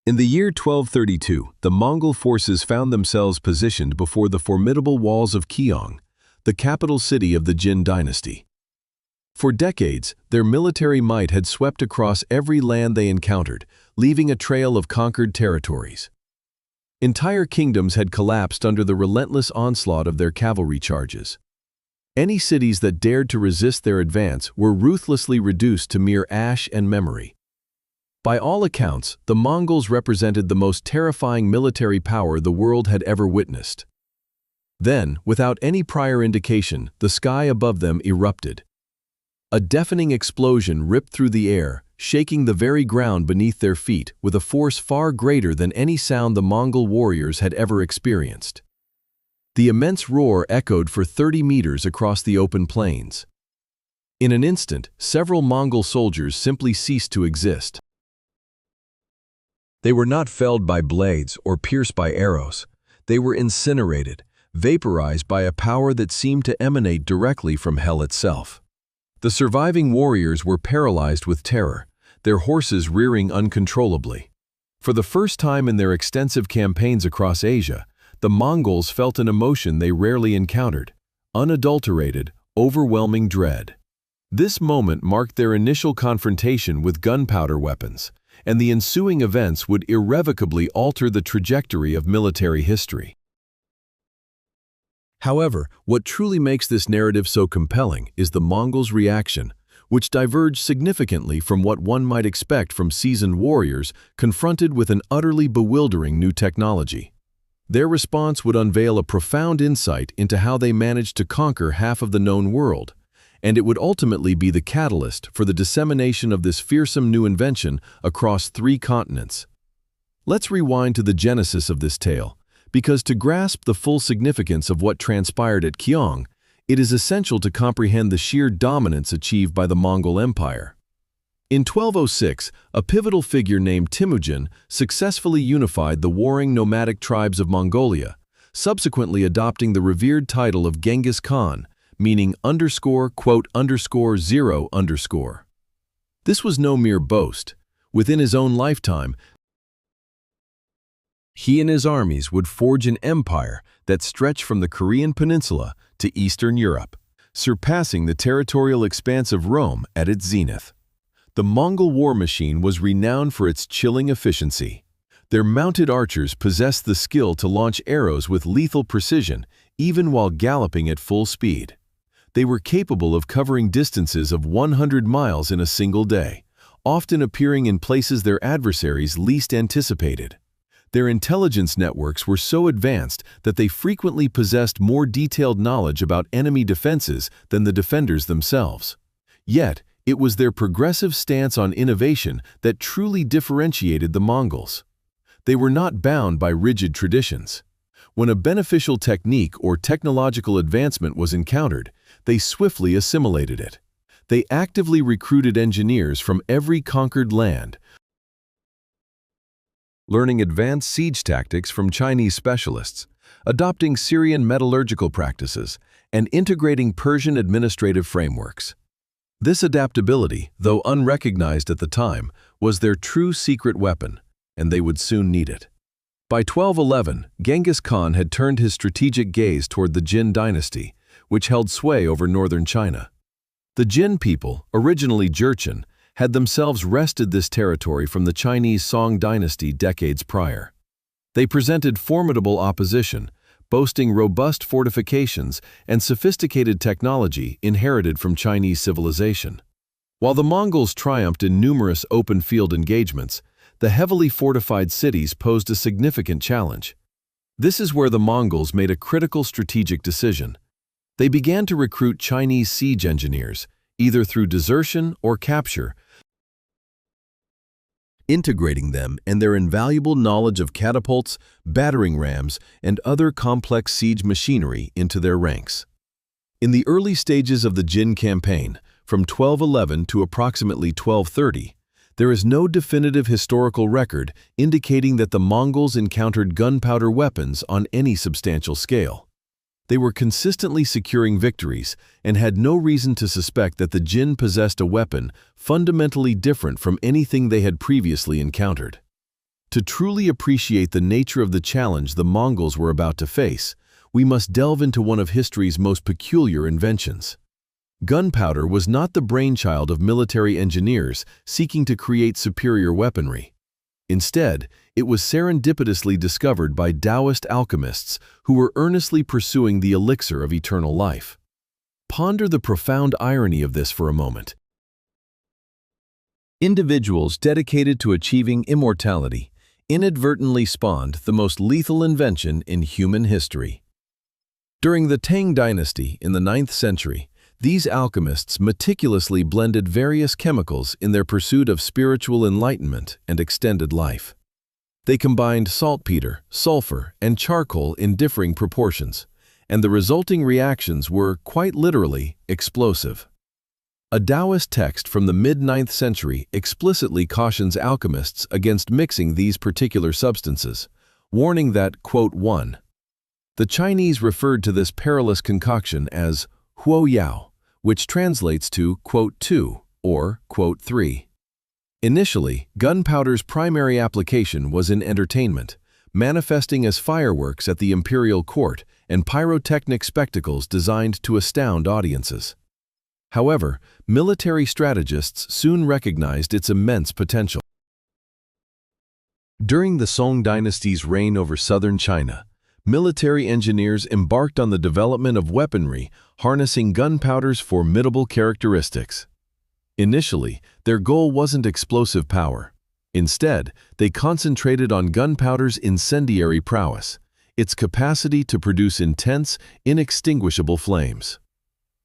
In the year 1232, the Mongol forces found themselves positioned before the formidable walls of Qiong, the capital city of the Jin dynasty. For decades, their military might had swept across every land they encountered, leaving a trail of conquered territories. Entire kingdoms had collapsed under the relentless onslaught of their cavalry charges. Any cities that dared to resist their advance were ruthlessly reduced to mere ash and memory. By all accounts, the Mongols represented the most terrifying military power the world had ever witnessed. Then, without any prior indication, the sky above them erupted. A deafening explosion ripped through the air, shaking the very ground beneath their feet with a force far greater than any sound the Mongol warriors had ever experienced. The immense roar echoed for 30 meters across the open plains. In an instant, several Mongol soldiers simply ceased to exist. They were not felled by blades or pierced by arrows. They were incinerated, vaporized by a power that seemed to emanate directly from hell itself. The surviving warriors were paralyzed with terror, their horses rearing uncontrollably. For the first time in their extensive campaigns across Asia, the Mongols felt an emotion they rarely encountered: unadulterated, overwhelming dread. This moment marked their initial confrontation with gunpowder weapons, and the ensuing events would irrevocably alter the trajectory of military history. However, what truly makes this narrative so compelling is the Mongols' reaction, which diverged significantly from what one might expect from seasoned warriors confronted with an utterly bewildering new technology. Their response would unveil a profound insight into how they managed to conquer half of the known world, and it would ultimately be the catalyst for the dissemination of this fearsome new invention across 3 continents. Let's rewind to the genesis of this tale, because to grasp the full significance of what transpired at Qiong, it is essential to comprehend the sheer dominance achieved by the Mongol Empire. In 1206, a pivotal figure named Temujin successfully unified the warring nomadic tribes of Mongolia, subsequently adopting the revered title of Genghis Khan, meaning __0_. This was no mere boast. Within his own lifetime, he and his armies would forge an empire that stretched from the Korean peninsula to Eastern Europe, surpassing the territorial expanse of Rome at its zenith. The Mongol war machine was renowned for its chilling efficiency. Their mounted archers possessed the skill to launch arrows with lethal precision, even while galloping at full speed. They were capable of covering distances of 100 miles in a single day, often appearing in places their adversaries least anticipated. Their intelligence networks were so advanced that they frequently possessed more detailed knowledge about enemy defenses than the defenders themselves. Yet, it was their progressive stance on innovation that truly differentiated the Mongols. They were not bound by rigid traditions. When a beneficial technique or technological advancement was encountered, they swiftly assimilated it. They actively recruited engineers from every conquered land, learning advanced siege tactics from Chinese specialists, adopting Syrian metallurgical practices, and integrating Persian administrative frameworks. This adaptability, though unrecognized at the time, was their true secret weapon, and they would soon need it. By 1211, Genghis Khan had turned his strategic gaze toward the Jin dynasty, which held sway over northern China. The Jin people, originally Jurchen, had themselves wrested this territory from the Chinese Song dynasty decades prior. They presented formidable opposition, boasting robust fortifications and sophisticated technology inherited from Chinese civilization. While the Mongols triumphed in numerous open-field engagements, the heavily fortified cities posed a significant challenge. This is where the Mongols made a critical strategic decision. They began to recruit Chinese siege engineers, either through desertion or capture, integrating them and their invaluable knowledge of catapults, battering rams, and other complex siege machinery into their ranks. In the early stages of the Jin campaign, from 1211 to approximately 1230, there is no definitive historical record indicating that the Mongols encountered gunpowder weapons on any substantial scale. They were consistently securing victories and had no reason to suspect that the Jin possessed a weapon fundamentally different from anything they had previously encountered. To truly appreciate the nature of the challenge the Mongols were about to face, we must delve into one of history's most peculiar inventions. Gunpowder was not the brainchild of military engineers seeking to create superior weaponry. Instead, it was serendipitously discovered by Taoist alchemists who were earnestly pursuing the elixir of eternal life. Ponder the profound irony of this for a moment. Individuals dedicated to achieving immortality inadvertently spawned the most lethal invention in human history. During the Tang dynasty in the 9th century, these alchemists meticulously blended various chemicals in their pursuit of spiritual enlightenment and extended life. They combined saltpeter, sulfur, and charcoal in differing proportions, and the resulting reactions were, quite literally, explosive. A Taoist text from the mid-9th century explicitly cautions alchemists against mixing these particular substances, warning that, quote, 1. The Chinese referred to this perilous concoction as huo yao, which translates to, quote, 2, or, quote, 3. Initially, gunpowder's primary application was in entertainment, manifesting as fireworks at the imperial court and pyrotechnic spectacles designed to astound audiences. However, military strategists soon recognized its immense potential. During the Song dynasty's reign over southern China, military engineers embarked on the development of weaponry harnessing gunpowder's formidable characteristics. Initially, their goal wasn't explosive power. Instead, they concentrated on gunpowder's incendiary prowess, its capacity to produce intense, inextinguishable flames.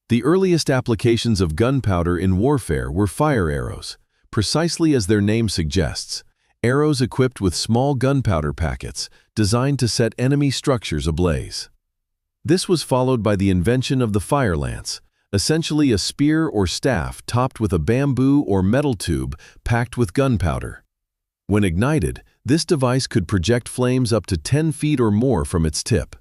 The earliest applications of gunpowder in warfare were fire arrows, precisely as their name suggests, arrows equipped with small gunpowder packets designed to set enemy structures ablaze. This was followed by the invention of the fire lance, essentially a spear or staff topped with a bamboo or metal tube packed with gunpowder. When ignited, this device could project flames up to 10 feet or more from its tip.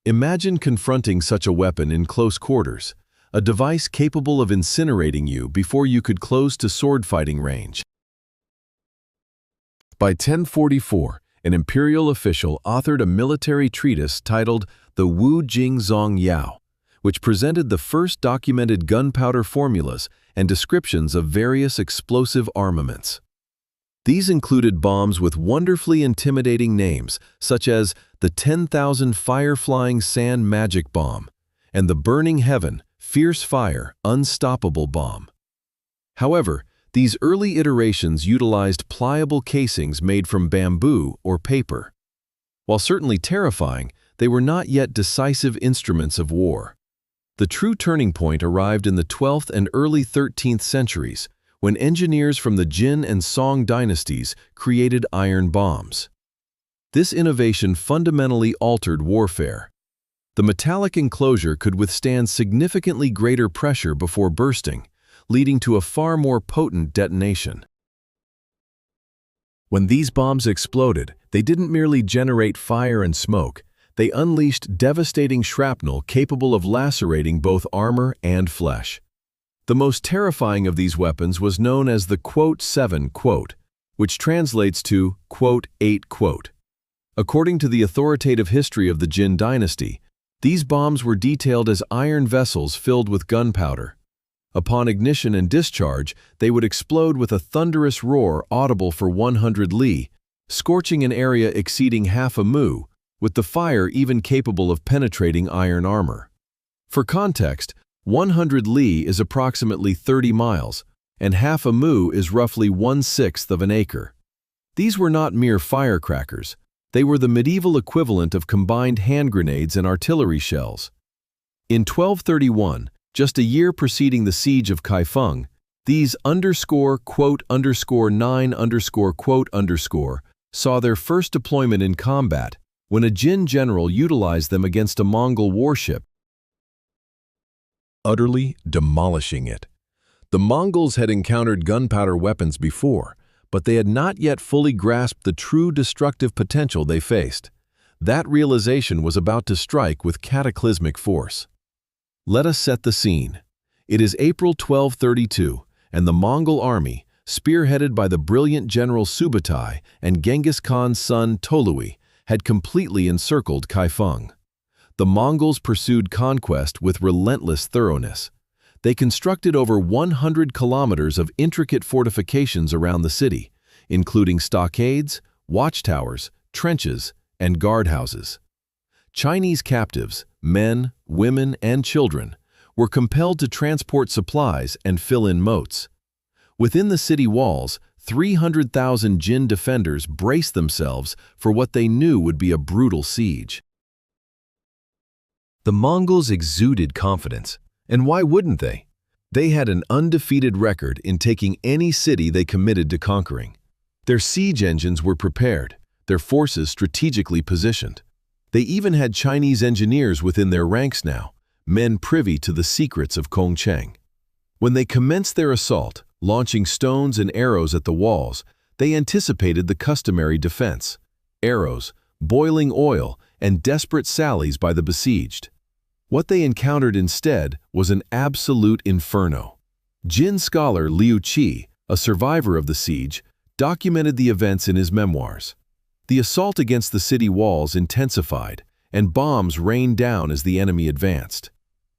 Imagine confronting such a weapon in close quarters, a device capable of incinerating you before you could close to sword-fighting range. By 1044, an imperial official authored a military treatise titled the Wu Jing Zong Yao, which presented the first documented gunpowder formulas and descriptions of various explosive armaments. These included bombs with wonderfully intimidating names, such as the 10,000 fire-flying sand magic bomb and the burning heaven, fierce fire, unstoppable bomb. However, these early iterations utilized pliable casings made from bamboo or paper. While certainly terrifying, they were not yet decisive instruments of war. The true turning point arrived in the 12th and early 13th centuries, when engineers from the Jin and Song dynasties created iron bombs. This innovation fundamentally altered warfare. The metallic enclosure could withstand significantly greater pressure before bursting, leading to a far more potent detonation. When these bombs exploded, they didn't merely generate fire and smoke, they unleashed devastating shrapnel capable of lacerating both armor and flesh. The most terrifying of these weapons was known as the .7, which translates to .8. According to the authoritative history of the Jin dynasty, these bombs were detailed as iron vessels filled with gunpowder. Upon ignition and discharge, they would explode with a thunderous roar audible for 100 li, scorching an area exceeding half a mu, with the fire even capable of penetrating iron armor. For context, 100 li is approximately 30 miles, and half a mu is roughly 1/6 of an acre. These were not mere firecrackers. They were the medieval equivalent of combined hand grenades and artillery shells. In 1231, just a year preceding the siege of Kaifeng, these _9_ saw their first deployment in combat when a Jin general utilized them against a Mongol warship, utterly demolishing it. The Mongols had encountered gunpowder weapons before, but they had not yet fully grasped the true destructive potential they faced. That realization was about to strike with cataclysmic force. Let us set the scene. It is April 1232, and the Mongol army, spearheaded by the brilliant General Subutai and Genghis Khan's son Tolui, had completely encircled Kaifeng. The Mongols pursued conquest with relentless thoroughness. They constructed over 100 kilometers of intricate fortifications around the city, including stockades, watchtowers, trenches, and guardhouses. Chinese captives, men, women, and children, were compelled to transport supplies and fill in moats. Within the city walls, 300,000 Jin defenders braced themselves for what they knew would be a brutal siege. The Mongols exuded confidence, and why wouldn't they? They had an undefeated record in taking any city they committed to conquering. Their siege engines were prepared, their forces strategically positioned. They even had Chinese engineers within their ranks now, men privy to the secrets of Kongcheng. When they commenced their assault, launching stones and arrows at the walls, they anticipated the customary defense: arrows, boiling oil, and desperate sallies by the besieged. What they encountered instead was an absolute inferno. Jin scholar Liu Qi, a survivor of the siege, documented the events in his memoirs. The assault against the city walls intensified, and bombs rained down as the enemy advanced.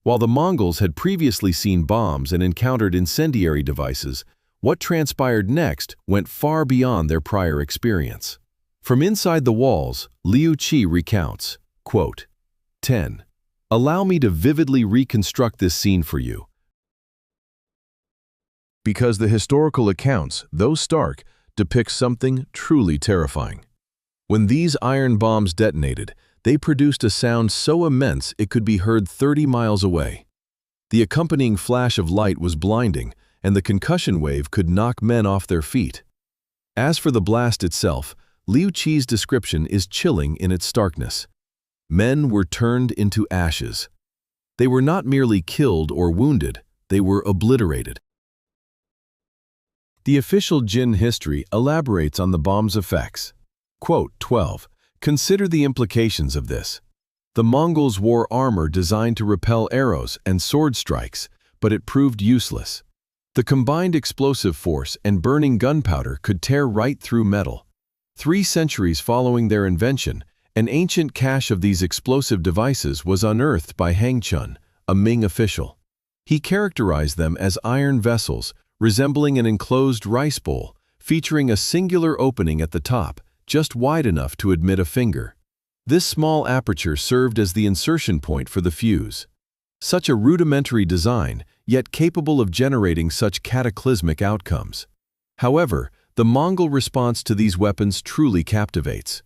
While the Mongols had previously seen bombs and encountered incendiary devices, what transpired next went far beyond their prior experience. From inside the walls, Liu Qi recounts, quote, 10. Allow me to vividly reconstruct this scene for you, because the historical accounts, though stark, depict something truly terrifying. When these iron bombs detonated, they produced a sound so immense it could be heard 30 miles away. The accompanying flash of light was blinding, and the concussion wave could knock men off their feet. As for the blast itself, Liu Qi's description is chilling in its starkness. Men were turned into ashes. They were not merely killed or wounded, they were obliterated. The official Jin history elaborates on the bomb's effects. Quote 12. Consider the implications of this. The Mongols wore armor designed to repel arrows and sword strikes, but it proved useless. The combined explosive force and burning gunpowder could tear right through metal. 3 centuries following their invention, an ancient cache of these explosive devices was unearthed by Hang Chun, a Ming official. He characterized them as iron vessels, resembling an enclosed rice bowl, featuring a singular opening at the top, just wide enough to admit a finger. This small aperture served as the insertion point for the fuse. Such a rudimentary design, yet capable of generating such cataclysmic outcomes. However, the Mongol response to these weapons truly captivates.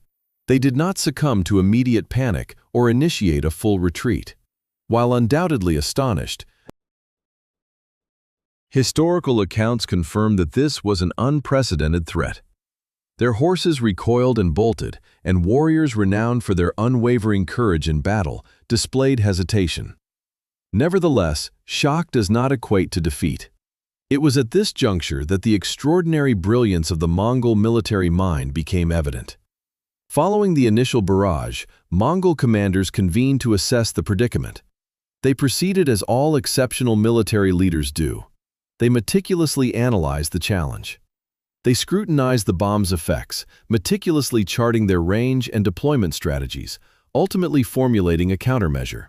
They did not succumb to immediate panic or initiate a full retreat. While undoubtedly astonished, historical accounts confirm that this was an unprecedented threat. Their horses recoiled and bolted, and warriors renowned for their unwavering courage in battle displayed hesitation. Nevertheless, shock does not equate to defeat. It was at this juncture that the extraordinary brilliance of the Mongol military mind became evident. Following the initial barrage, Mongol commanders convened to assess the predicament. They proceeded as all exceptional military leaders do. They meticulously analyzed the challenge. They scrutinized the bomb's effects, meticulously charting their range and deployment strategies, ultimately formulating a countermeasure.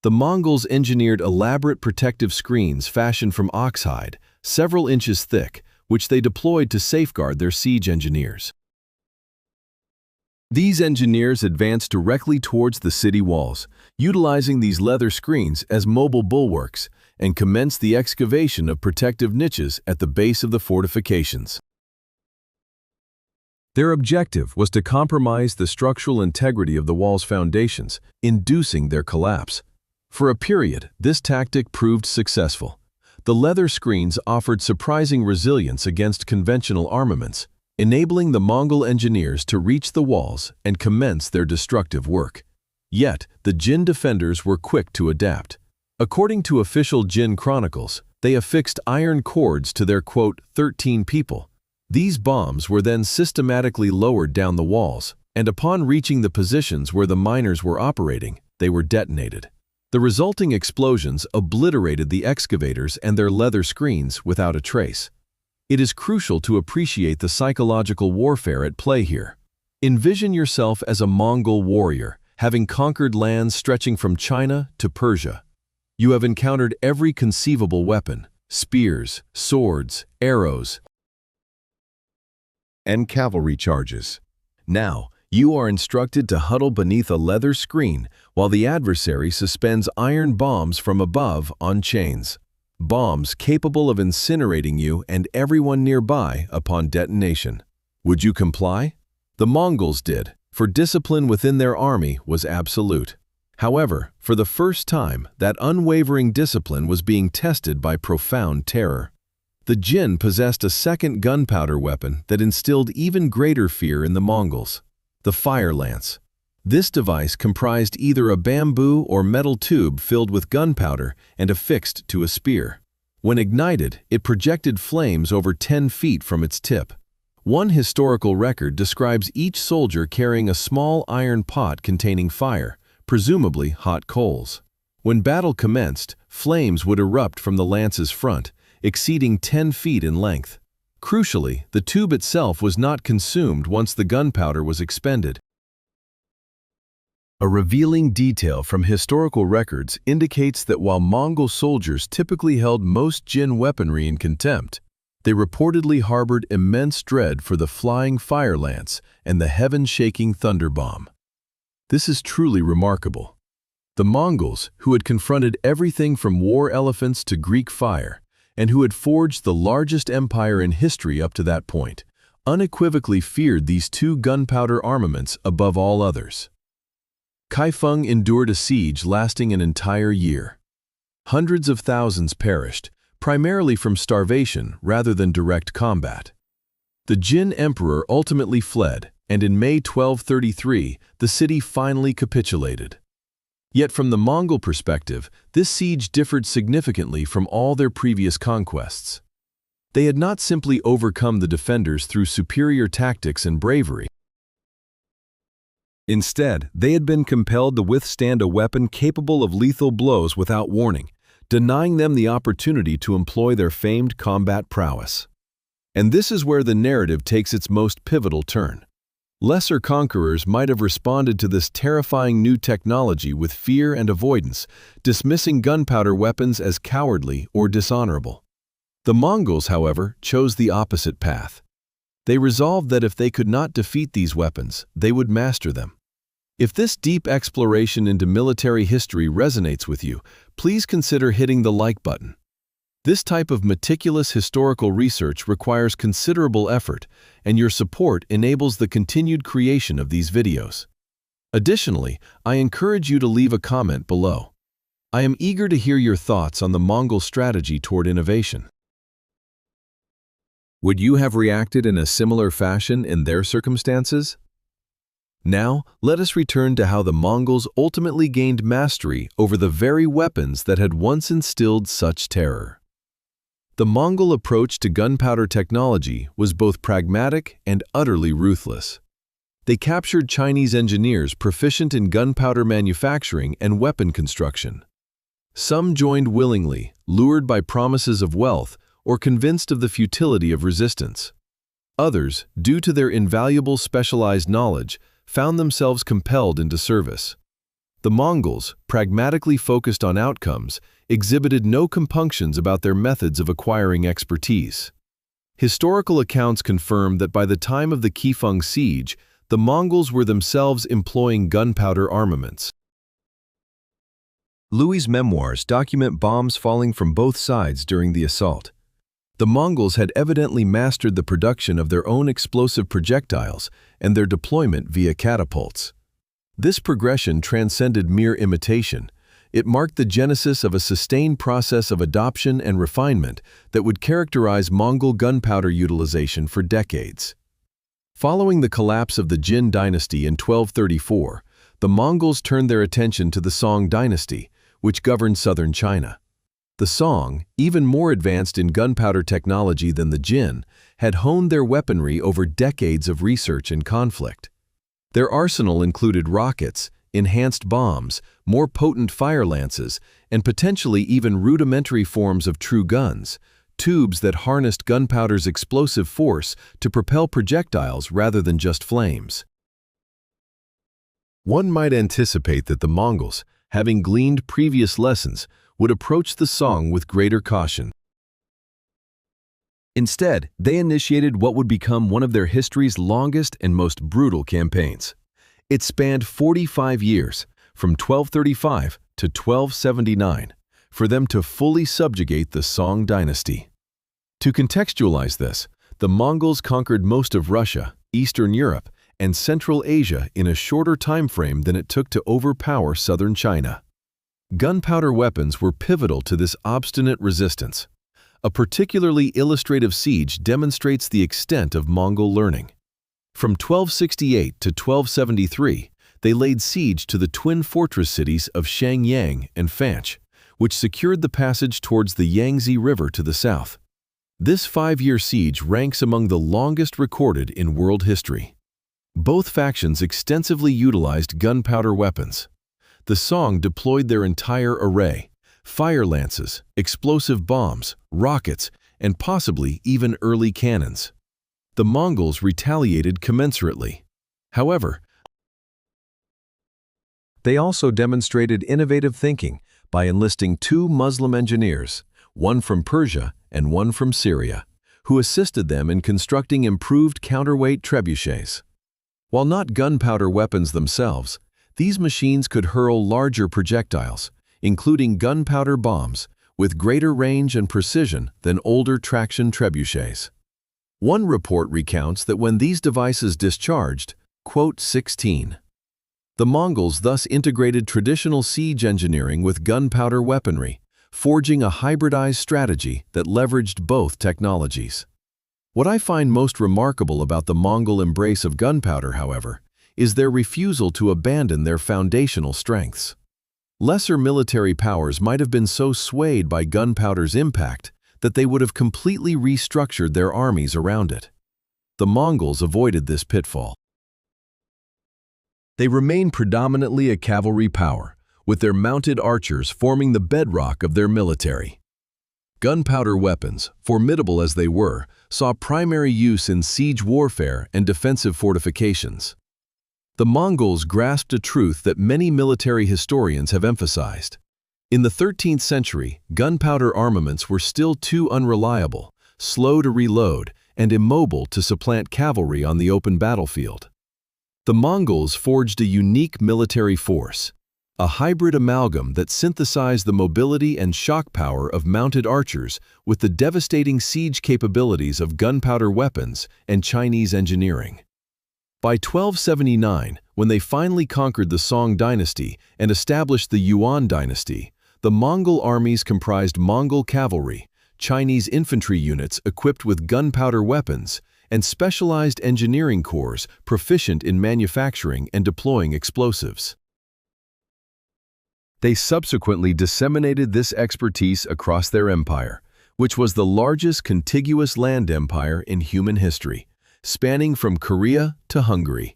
The Mongols engineered elaborate protective screens fashioned from oxhide, several inches thick, which they deployed to safeguard their siege engineers. These engineers advanced directly towards the city walls, utilizing these leather screens as mobile bulwarks, and commenced the excavation of protective niches at the base of the fortifications. Their objective was to compromise the structural integrity of the wall's foundations, inducing their collapse. For a period, this tactic proved successful. The leather screens offered surprising resilience against conventional armaments, enabling the Mongol engineers to reach the walls and commence their destructive work. Yet, the Jin defenders were quick to adapt. According to official Jin chronicles, they affixed iron cords to their, quote, 13 people. These bombs were then systematically lowered down the walls, and upon reaching the positions where the miners were operating, they were detonated. The resulting explosions obliterated the excavators and their leather screens without a trace. It is crucial to appreciate the psychological warfare at play here. Envision yourself as a Mongol warrior, having conquered lands stretching from China to Persia. You have encountered every conceivable weapon: spears, swords, arrows, and cavalry charges. Now, you are instructed to huddle beneath a leather screen while the adversary suspends iron bombs from above on chains. Bombs capable of incinerating you and everyone nearby upon detonation. Would you comply? The Mongols did, for discipline within their army was absolute. However, for the first time, that unwavering discipline was being tested by profound terror. The Jin possessed a second gunpowder weapon that instilled even greater fear in the Mongols: the fire lance. This device comprised either a bamboo or metal tube filled with gunpowder and affixed to a spear. When ignited, it projected flames over 10 feet from its tip. One historical record describes each soldier carrying a small iron pot containing fire, presumably hot coals. When battle commenced, flames would erupt from the lance's front, exceeding 10 feet in length. Crucially, the tube itself was not consumed once the gunpowder was expended. A revealing detail from historical records indicates that while Mongol soldiers typically held most Jin weaponry in contempt, they reportedly harbored immense dread for the flying fire lance and the heaven-shaking thunder bomb. This is truly remarkable. The Mongols, who had confronted everything from war elephants to Greek fire, and who had forged the largest empire in history up to that point, unequivocally feared these two gunpowder armaments above all others. Kaifeng endured a siege lasting an entire year. Hundreds of thousands perished, primarily from starvation rather than direct combat. The Jin emperor ultimately fled, and in May 1233, the city finally capitulated. Yet from the Mongol perspective, this siege differed significantly from all their previous conquests. They had not simply overcome the defenders through superior tactics and bravery. Instead, they had been compelled to withstand a weapon capable of lethal blows without warning, denying them the opportunity to employ their famed combat prowess. And this is where the narrative takes its most pivotal turn. Lesser conquerors might have responded to this terrifying new technology with fear and avoidance, dismissing gunpowder weapons as cowardly or dishonorable. The Mongols, however, chose the opposite path. They resolved that if they could not defeat these weapons, they would master them. If this deep exploration into military history resonates with you, please consider hitting the like button. This type of meticulous historical research requires considerable effort, and your support enables the continued creation of these videos. Additionally, I encourage you to leave a comment below. I am eager to hear your thoughts on the Mongol strategy toward innovation. Would you have reacted in a similar fashion in their circumstances? Now, let us return to how the Mongols ultimately gained mastery over the very weapons that had once instilled such terror. The Mongol approach to gunpowder technology was both pragmatic and utterly ruthless. They captured Chinese engineers proficient in gunpowder manufacturing and weapon construction. Some joined willingly, lured by promises of wealth or convinced of the futility of resistance. Others, due to their invaluable specialized knowledge, found themselves compelled into service. The Mongols, pragmatically focused on outcomes, exhibited no compunctions about their methods of acquiring expertise. Historical accounts confirm that by the time of the Kaifeng siege, the Mongols were themselves employing gunpowder armaments. Louis's memoirs document bombs falling from both sides during the assault. The Mongols had evidently mastered the production of their own explosive projectiles and their deployment via catapults. This progression transcended mere imitation. It marked the genesis of a sustained process of adoption and refinement that would characterize Mongol gunpowder utilization for decades. Following the collapse of the Jin dynasty in 1234, the Mongols turned their attention to the Song dynasty, which governed southern China. The Song, even more advanced in gunpowder technology than the Jin, had honed their weaponry over decades of research and conflict. Their arsenal included rockets, enhanced bombs, more potent fire lances, and potentially even rudimentary forms of true guns, tubes that harnessed gunpowder's explosive force to propel projectiles rather than just flames. One might anticipate that the Mongols, having gleaned previous lessons, would approach the song with greater caution. Instead, they initiated what would become one of their history's longest and most brutal campaigns. It spanned 45 years, from 1235 to 1279, for them to fully subjugate the Song dynasty. To contextualize this, the Mongols conquered most of Russia, Eastern Europe, and Central Asia in a shorter time frame than it took to overpower southern China. Gunpowder weapons were pivotal to this obstinate resistance. A particularly illustrative siege demonstrates the extent of Mongol learning. From 1268 to 1273, they laid siege to the twin fortress cities of Shangyang and Fanch, which secured the passage towards the Yangtze River to the south. This 5-year siege ranks among the longest recorded in world history. Both factions extensively utilized gunpowder weapons. The Song deployed their entire array: fire lances, explosive bombs, rockets, and possibly even early cannons. The Mongols retaliated commensurately. However, they also demonstrated innovative thinking by enlisting 2 Muslim engineers, one from Persia and one from Syria, who assisted them in constructing improved counterweight trebuchets. While not gunpowder weapons themselves, these machines could hurl larger projectiles, including gunpowder bombs, with greater range and precision than older traction trebuchets. One report recounts that when these devices discharged, quote 16, the Mongols thus integrated traditional siege engineering with gunpowder weaponry, forging a hybridized strategy that leveraged both technologies. What I find most remarkable about the Mongol embrace of gunpowder, however, is their refusal to abandon their foundational strengths. Lesser military powers might have been so swayed by gunpowder's impact that they would have completely restructured their armies around it. The Mongols avoided this pitfall. They remain predominantly a cavalry power, with their mounted archers forming the bedrock of their military. Gunpowder weapons, formidable as they were, saw primary use in siege warfare and defensive fortifications. The Mongols grasped a truth that many military historians have emphasized. In the 13th century, gunpowder armaments were still too unreliable, slow to reload, and immobile to supplant cavalry on the open battlefield. The Mongols forged a unique military force, a hybrid amalgam that synthesized the mobility and shock power of mounted archers with the devastating siege capabilities of gunpowder weapons and Chinese engineering. By 1279, when they finally conquered the Song dynasty and established the Yuan dynasty, the Mongol armies comprised Mongol cavalry, Chinese infantry units equipped with gunpowder weapons, and specialized engineering corps proficient in manufacturing and deploying explosives. They subsequently disseminated this expertise across their empire, which was the largest contiguous land empire in human history, spanning from Korea to Hungary.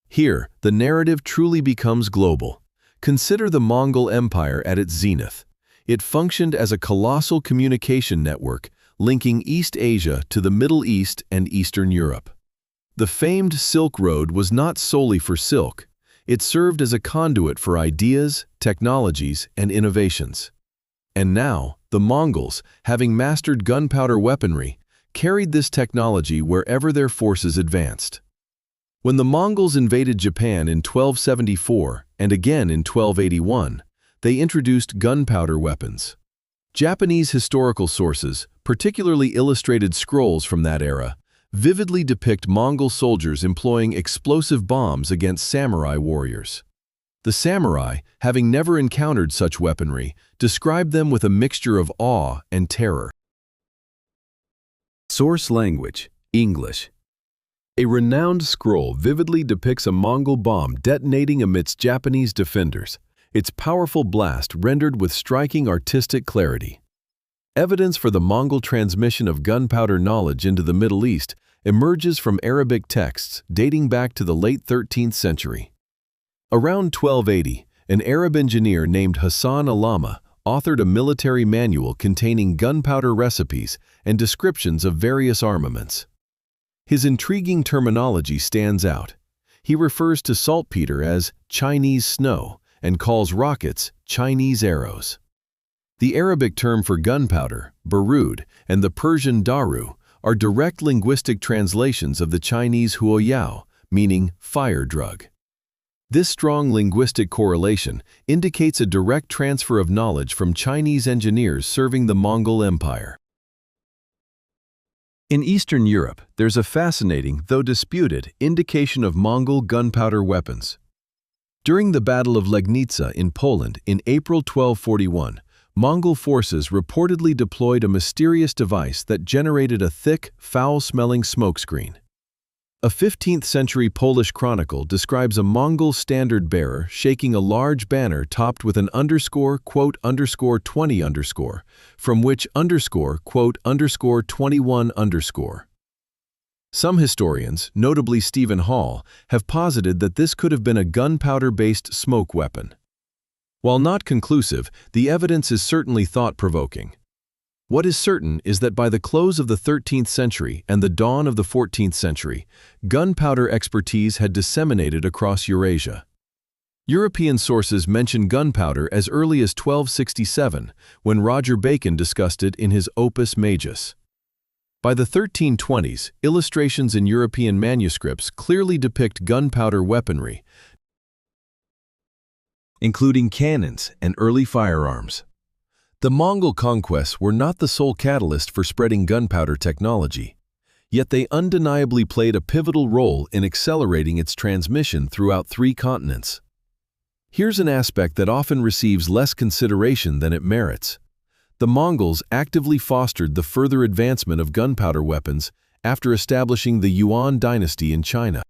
Here, the narrative truly becomes global. Consider the Mongol Empire at its zenith. It functioned as a colossal communication network, linking East Asia to the Middle East and Eastern Europe. The famed Silk Road was not solely for silk. It served as a conduit for ideas, technologies, and innovations. And now, the Mongols, having mastered gunpowder weaponry, carried this technology wherever their forces advanced. When the Mongols invaded Japan in 1274 and again in 1281, they introduced gunpowder weapons. Japanese historical sources, particularly illustrated scrolls from that era, vividly depict Mongol soldiers employing explosive bombs against samurai warriors. The samurai, having never encountered such weaponry, described them with a mixture of awe and terror. Source language: English. A renowned scroll vividly depicts a Mongol bomb detonating amidst Japanese defenders, its powerful blast rendered with striking artistic clarity. Evidence for the Mongol transmission of gunpowder knowledge into the Middle East emerges from Arabic texts dating back to the late 13th century. Around 1280, an Arab engineer named Hassan Alama authored a military manual containing gunpowder recipes and descriptions of various armaments. His intriguing terminology stands out. He refers to saltpeter as Chinese snow and calls rockets Chinese arrows. The Arabic term for gunpowder, barud, and the Persian daru are direct linguistic translations of the Chinese huoyao, meaning fire drug. This strong linguistic correlation indicates a direct transfer of knowledge from Chinese engineers serving the Mongol Empire. In Eastern Europe, there's a fascinating, though disputed, indication of Mongol gunpowder weapons. During the Battle of Legnica in Poland in April 1241, Mongol forces reportedly deployed a mysterious device that generated a thick, foul-smelling smokescreen. A 15th-century Polish chronicle describes a Mongol standard-bearer shaking a large banner topped with an underscore, quote, underscore 20 underscore, from which underscore, quote, underscore 21 underscore. Some historians, notably Stephen Hall, have posited that this could have been a gunpowder-based smoke weapon. While not conclusive, the evidence is certainly thought-provoking. What is certain is that by the close of the 13th century and the dawn of the 14th century, gunpowder expertise had disseminated across Eurasia. European sources mention gunpowder as early as 1267, when Roger Bacon discussed it in his Opus Majus. By the 1320s, illustrations in European manuscripts clearly depict gunpowder weaponry, including cannons and early firearms. The Mongol conquests were not the sole catalyst for spreading gunpowder technology, yet they undeniably played a pivotal role in accelerating its transmission throughout 3 continents. Here's an aspect that often receives less consideration than it merits. The Mongols actively fostered the further advancement of gunpowder weapons after establishing the Yuan dynasty in China.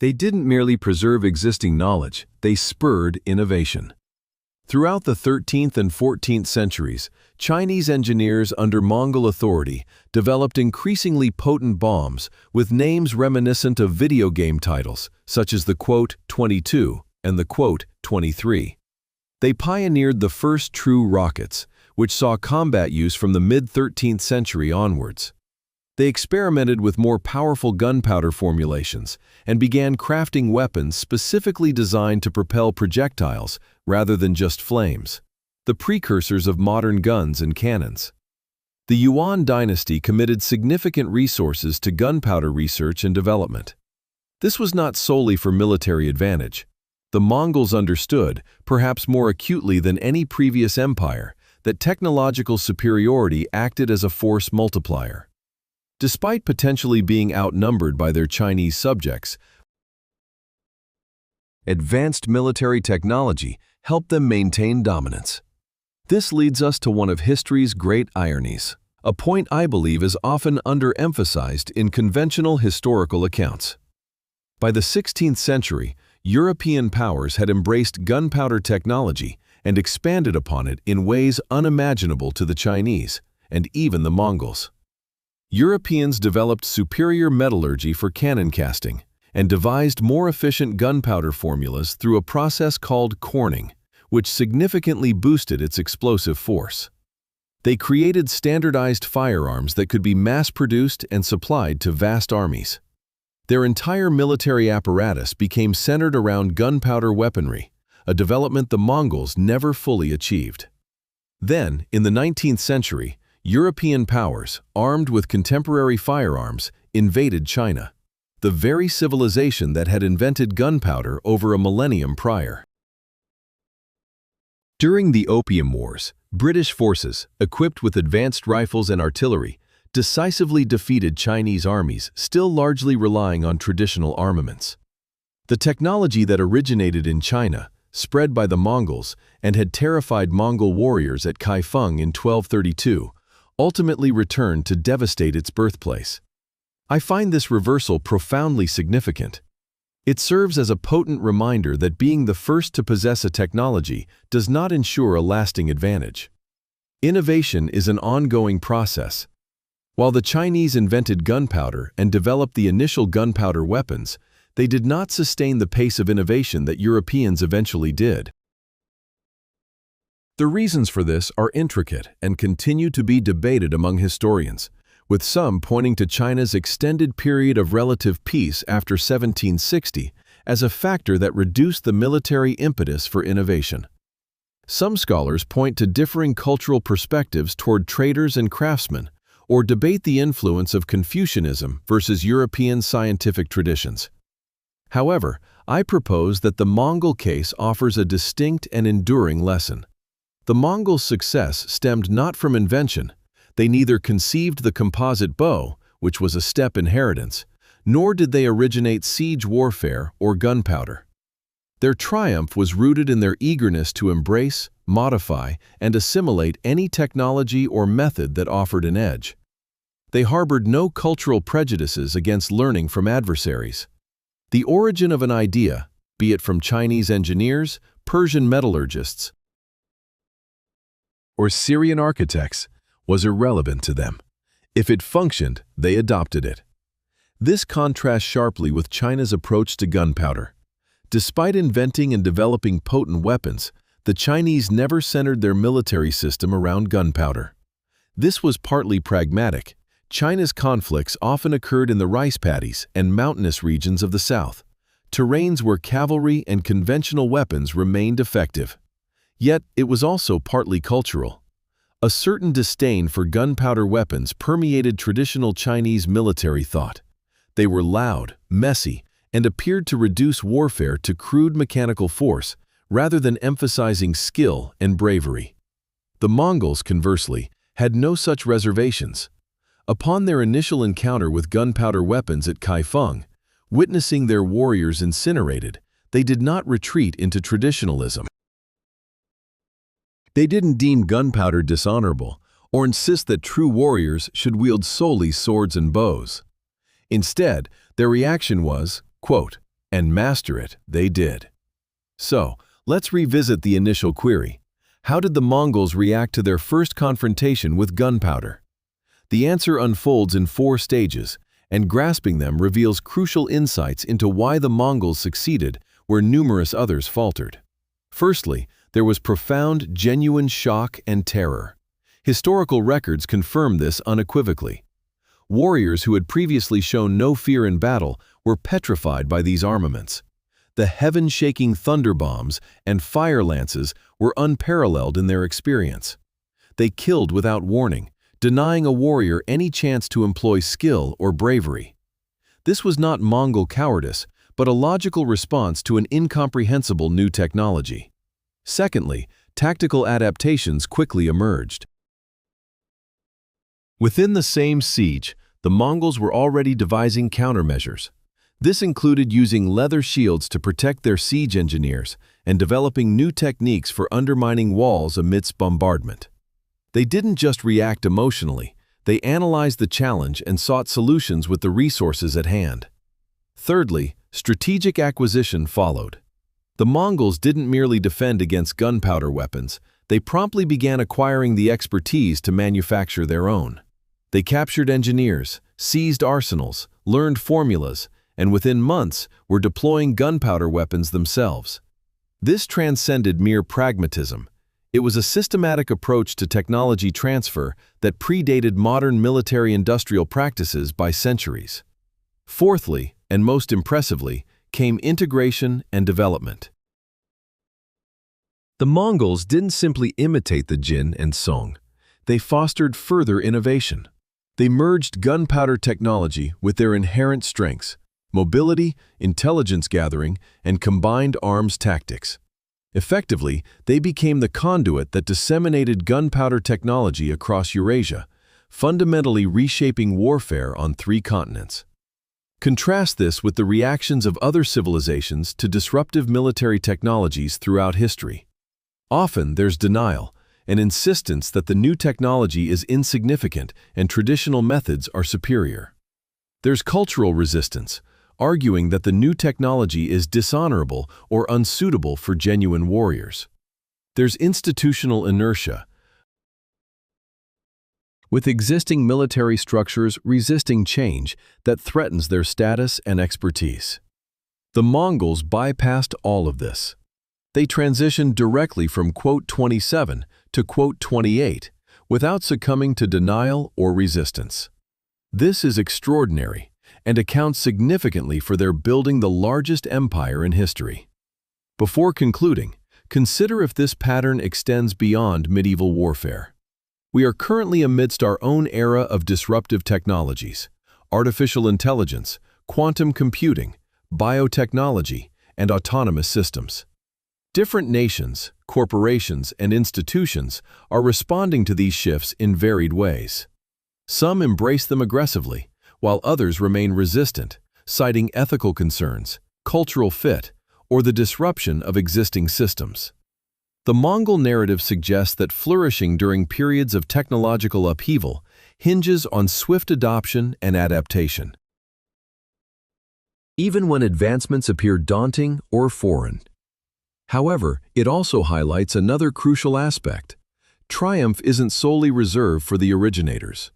They didn't merely preserve existing knowledge, they spurred innovation. Throughout the 13th and 14th centuries, Chinese engineers under Mongol authority developed increasingly potent bombs with names reminiscent of video game titles, such as the quote 22 and the quote 23. They pioneered the first true rockets, which saw combat use from the mid-13th century onwards. They experimented with more powerful gunpowder formulations and began crafting weapons specifically designed to propel projectiles rather than just flames, the precursors of modern guns and cannons. The Yuan dynasty committed significant resources to gunpowder research and development. This was not solely for military advantage. The Mongols understood, perhaps more acutely than any previous empire, that technological superiority acted as a force multiplier. Despite potentially being outnumbered by their Chinese subjects, advanced military technology helped them maintain dominance. This leads us to one of history's great ironies, a point I believe is often underemphasized in conventional historical accounts. By the 16th century, European powers had embraced gunpowder technology and expanded upon it in ways unimaginable to the Chinese, and even the Mongols. Europeans developed superior metallurgy for cannon casting and devised more efficient gunpowder formulas through a process called corning, which significantly boosted its explosive force. They created standardized firearms that could be mass-produced and supplied to vast armies. Their entire military apparatus became centered around gunpowder weaponry, a development the Mongols never fully achieved. Then, in the 19th century, European powers, armed with contemporary firearms, invaded China, the very civilization that had invented gunpowder over a millennium prior. During the Opium Wars, British forces, equipped with advanced rifles and artillery, decisively defeated Chinese armies still largely relying on traditional armaments. The technology that originated in China, spread by the Mongols, and had terrified Mongol warriors at Kaifeng in 1232, ultimately returned to devastate its birthplace. I find this reversal profoundly significant. It serves as a potent reminder that being the first to possess a technology does not ensure a lasting advantage. Innovation is an ongoing process. While the Chinese invented gunpowder and developed the initial gunpowder weapons, they did not sustain the pace of innovation that Europeans eventually did. The reasons for this are intricate and continue to be debated among historians, with some pointing to China's extended period of relative peace after 1760 as a factor that reduced the military impetus for innovation. Some scholars point to differing cultural perspectives toward traders and craftsmen, or debate the influence of Confucianism versus European scientific traditions. However, I propose that the Mongol case offers a distinct and enduring lesson. The Mongols' success stemmed not from invention. They neither conceived the composite bow, which was a steppe inheritance, nor did they originate siege warfare or gunpowder. Their triumph was rooted in their eagerness to embrace, modify, and assimilate any technology or method that offered an edge. They harbored no cultural prejudices against learning from adversaries. The origin of an idea, be it from Chinese engineers, Persian metallurgists, or Syrian architects, was irrelevant to them. If it functioned, they adopted it. This contrasts sharply with China's approach to gunpowder. Despite inventing and developing potent weapons, the Chinese never centered their military system around gunpowder. This was partly pragmatic. China's conflicts often occurred in the rice paddies and mountainous regions of the south, terrains where cavalry and conventional weapons remained effective. Yet, it was also partly cultural. A certain disdain for gunpowder weapons permeated traditional Chinese military thought. They were loud, messy, and appeared to reduce warfare to crude mechanical force rather than emphasizing skill and bravery. The Mongols, conversely, had no such reservations. Upon their initial encounter with gunpowder weapons at Kaifeng, witnessing their warriors incinerated, they did not retreat into traditionalism. They didn't deem gunpowder dishonorable or insist that true warriors should wield solely swords and bows. Instead, their reaction was, quote, "And master it, they did." So, let's revisit the initial query. How did the Mongols react to their first confrontation with gunpowder? The answer unfolds in 4 stages, and grasping them reveals crucial insights into why the Mongols succeeded where numerous others faltered. Firstly, there was profound, genuine shock and terror. Historical records confirm this unequivocally. Warriors who had previously shown no fear in battle were petrified by these armaments. The heaven-shaking thunder bombs and fire lances were unparalleled in their experience. They killed without warning, denying a warrior any chance to employ skill or bravery. This was not Mongol cowardice, but a logical response to an incomprehensible new technology. Secondly, tactical adaptations quickly emerged. Within the same siege, the Mongols were already devising countermeasures. This included using leather shields to protect their siege engineers and developing new techniques for undermining walls amidst bombardment. They didn't just react emotionally, they analyzed the challenge and sought solutions with the resources at hand. Thirdly, strategic acquisition followed. The Mongols didn't merely defend against gunpowder weapons, they promptly began acquiring the expertise to manufacture their own. They captured engineers, seized arsenals, learned formulas, and within months were deploying gunpowder weapons themselves. This transcended mere pragmatism. It was a systematic approach to technology transfer that predated modern military-industrial practices by centuries. Fourthly, and most impressively, came integration and development. The Mongols didn't simply imitate the Jin and Song. They fostered further innovation. They merged gunpowder technology with their inherent strengths: mobility, intelligence gathering, and combined arms tactics. Effectively, they became the conduit that disseminated gunpowder technology across Eurasia, fundamentally reshaping warfare on 3 continents. Contrast this with the reactions of other civilizations to disruptive military technologies throughout history. Often there's denial, an insistence that the new technology is insignificant and traditional methods are superior. There's cultural resistance, arguing that the new technology is dishonorable or unsuitable for genuine warriors. There's institutional inertia, with existing military structures resisting change that threatens their status and expertise. The Mongols bypassed all of this. They transitioned directly from quote 27 to quote 28 without succumbing to denial or resistance. This is extraordinary and accounts significantly for their building the largest empire in history. Before concluding, consider if this pattern extends beyond medieval warfare. We are currently amidst our own era of disruptive technologies: artificial intelligence, quantum computing, biotechnology, and autonomous systems. Different nations, corporations, and institutions are responding to these shifts in varied ways. Some embrace them aggressively, while others remain resistant, citing ethical concerns, cultural fit, or the disruption of existing systems. The Mongol narrative suggests that flourishing during periods of technological upheaval hinges on swift adoption and adaptation. Even when advancements appear daunting or foreign. However, it also highlights another crucial aspect. Triumph isn't solely reserved for the originators.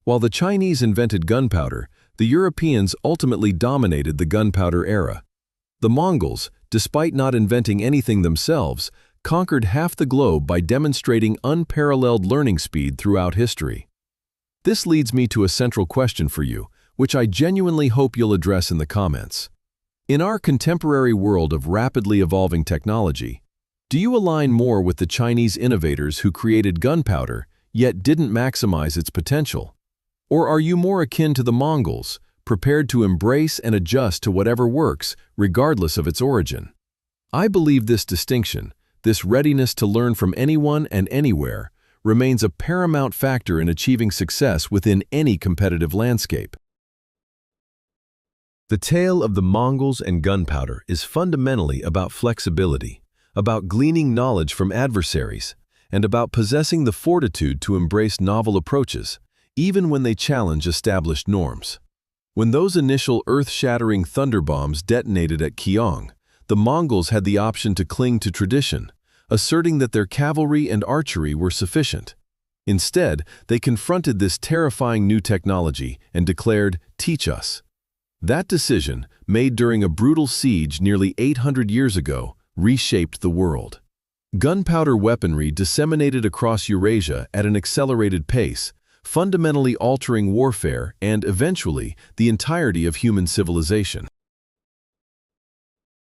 While the Chinese invented gunpowder, the Europeans ultimately dominated the gunpowder era. The Mongols, despite not inventing anything themselves, conquered half the globe by demonstrating unparalleled learning speed throughout history. This leads me to a central question for you, which I genuinely hope you'll address in the comments. In our contemporary world of rapidly evolving technology, do you align more with the Chinese innovators who created gunpowder yet didn't maximize its potential? Or are you more akin to the Mongols, prepared to embrace and adjust to whatever works, regardless of its origin? I believe this distinction, this readiness to learn from anyone and anywhere, remains a paramount factor in achieving success within any competitive landscape. The tale of the Mongols and gunpowder is fundamentally about flexibility, about gleaning knowledge from adversaries, and about possessing the fortitude to embrace novel approaches, even when they challenge established norms. When those initial earth-shattering thunderbombs detonated at Qiong, the Mongols had the option to cling to tradition, asserting that their cavalry and archery were sufficient. Instead, they confronted this terrifying new technology and declared, "Teach us." That decision, made during a brutal siege nearly 800 years ago, reshaped the world. Gunpowder weaponry disseminated across Eurasia at an accelerated pace, fundamentally altering warfare and, eventually, the entirety of human civilization.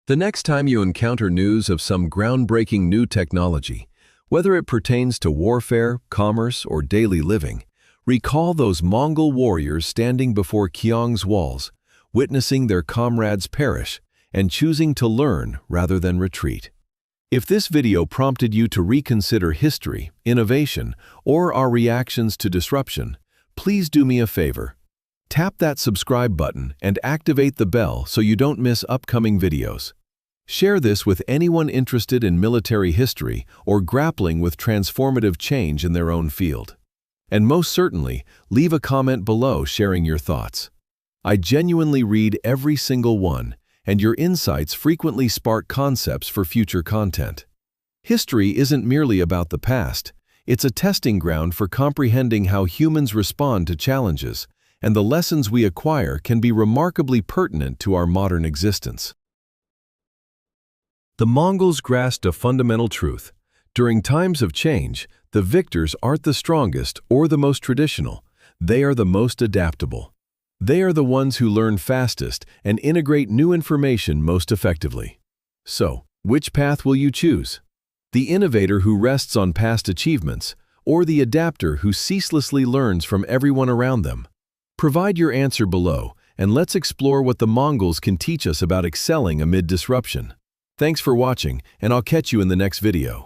The next time you encounter news of some groundbreaking new technology, whether it pertains to warfare, commerce, or daily living, recall those Mongol warriors standing before Qiong's walls, witnessing their comrades perish, and choosing to learn rather than retreat. If this video prompted you to reconsider history, innovation, or our reactions to disruption, please do me a favor. Tap that subscribe button and activate the bell so you don't miss upcoming videos. Share this with anyone interested in military history or grappling with transformative change in their own field. And most certainly, leave a comment below sharing your thoughts. I genuinely read every single one, and your insights frequently spark concepts for future content. History isn't merely about the past, it's a testing ground for comprehending how humans respond to challenges, and the lessons we acquire can be remarkably pertinent to our modern existence. The Mongols grasped a fundamental truth. During times of change, the victors aren't the strongest or the most traditional, they are the most adaptable. They are the ones who learn fastest and integrate new information most effectively. So, which path will you choose? The innovator who rests on past achievements, or the adapter who ceaselessly learns from everyone around them? Provide your answer below, and let's explore what the Mongols can teach us about excelling amid disruption. Thanks for watching, and I'll catch you in the next video.